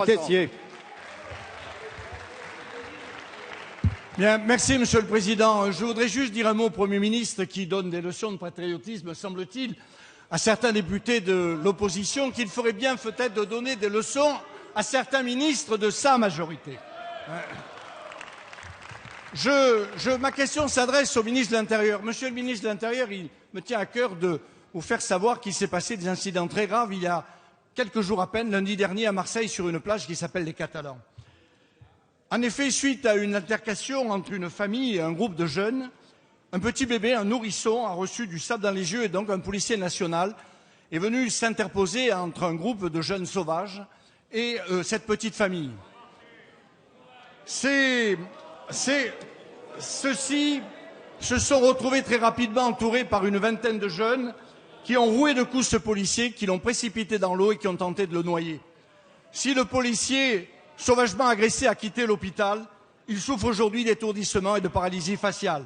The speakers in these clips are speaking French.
Tessier. Bien, merci Monsieur le Président. Je voudrais juste dire un mot au Premier ministre qui donne des leçons de patriotisme, semble-t-il, à certains députés de l'opposition, qu'il ferait bien peut-être de donner des leçons à certains ministres de sa majorité. Ma question s'adresse au ministre de l'Intérieur. Monsieur le ministre de l'Intérieur, il me tient à cœur de vous faire savoir qu'il s'est passé des incidents très graves il y a quelques jours à peine, lundi dernier à Marseille, sur une plage qui s'appelle les Catalans. En effet, suite à une altercation entre une famille et un groupe de jeunes, un petit bébé, un nourrisson, a reçu du sable dans les yeux et donc un policier national est venu s'interposer entre un groupe de jeunes sauvages et cette petite famille. Ceux-ci se sont retrouvés très rapidement entourés par une vingtaine de jeunes qui ont roué de coups ce policier, qui l'ont précipité dans l'eau et qui ont tenté de le noyer. Si le policier sauvagement agressé a quitté l'hôpital, il souffre aujourd'hui d'étourdissement et de paralysie faciale.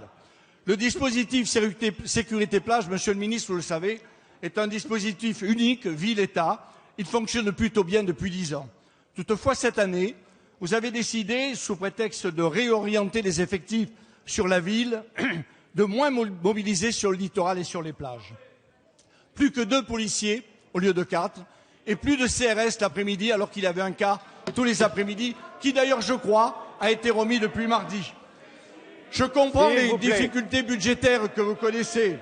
Le dispositif sécurité plage, Monsieur le ministre, vous le savez, est un dispositif unique, ville-État. Il fonctionne plutôt bien depuis 10 ans. Toutefois, cette année, vous avez décidé, sous prétexte de réorienter les effectifs sur la ville, de moins mobiliser sur le littoral et sur les plages. Plus que 2 policiers au lieu de 4, et plus de CRS l'après-midi, alors qu'il y avait un cas tous les après-midi, qui d'ailleurs, je crois, a été remis depuis mardi. Je comprends les difficultés budgétaires que vous connaissez.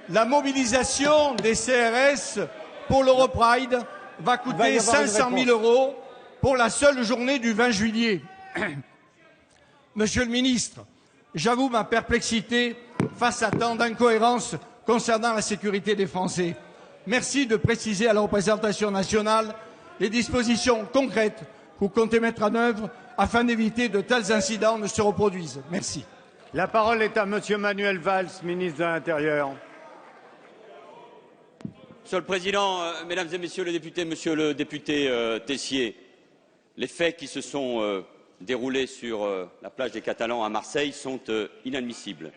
La mobilisation des CRS pour l'Europride va coûter 500 000 € pour la seule journée du 20 juillet. Monsieur le ministre, j'avoue ma perplexité face à tant d'incohérences concernant la sécurité des Français. Merci de préciser à la représentation nationale les dispositions concrètes que vous comptez mettre en œuvre afin d'éviter que de tels incidents ne se reproduisent. Merci. La parole est à Monsieur Manuel Valls, ministre de l'Intérieur. Monsieur le Président, Mesdames et Messieurs les députés, Monsieur le député Tessier, les faits qui se sont déroulés sur la plage des Catalans à Marseille sont inadmissibles.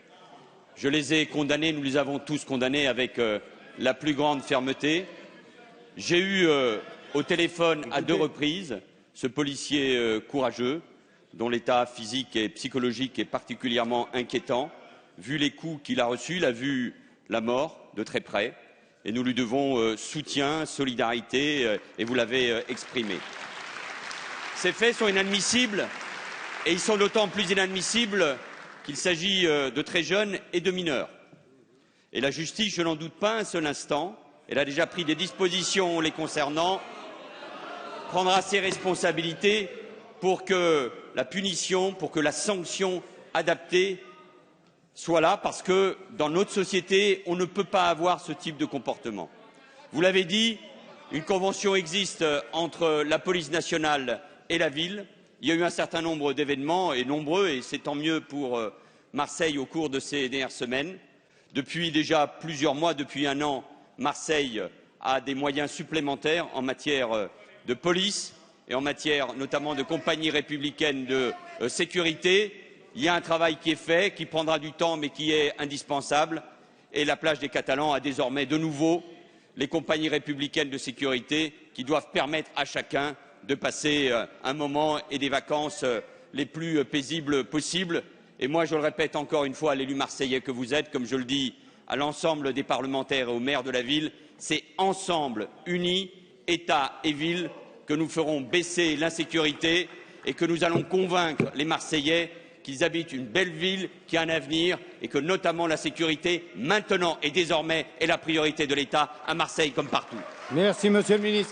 Je les ai condamnés, nous les avons tous condamnés avec la plus grande fermeté. J'ai eu au téléphone à 2 reprises ce policier courageux, dont l'état physique et psychologique est particulièrement inquiétant. Vu les coups qu'il a reçus, il a vu la mort de très près. Et nous lui devons soutien, solidarité, et vous l'avez exprimé. Ces faits sont inadmissibles, et ils sont d'autant plus inadmissibles qu'il s'agit de très jeunes et de mineurs. Et la justice, je n'en doute pas un seul instant, elle a déjà pris des dispositions les concernant, prendra ses responsabilités pour que la punition, pour que la sanction adaptée soit là, parce que dans notre société, on ne peut pas avoir ce type de comportement. Vous l'avez dit, une convention existe entre la police nationale et la ville. Il y a eu un certain nombre d'événements, et nombreux, et c'est tant mieux pour Marseille au cours de ces dernières semaines. Depuis déjà plusieurs mois, depuis 1 an, Marseille a des moyens supplémentaires en matière de police et en matière notamment de compagnie républicaine de sécurité. Il y a un travail qui est fait, qui prendra du temps mais qui est indispensable. Et la plage des Catalans a désormais de nouveau les compagnies républicaines de sécurité qui doivent permettre à chacun de passer un moment et des vacances les plus paisibles possibles. Et moi, je le répète encore une fois à l'élu marseillais que vous êtes, comme je le dis à l'ensemble des parlementaires et aux maires de la ville, c'est ensemble, unis, État et ville, que nous ferons baisser l'insécurité et que nous allons convaincre les Marseillais qu'ils habitent une belle ville qui a un avenir et que notamment la sécurité, maintenant et désormais, est la priorité de l'État à Marseille comme partout. Merci, Monsieur le ministre.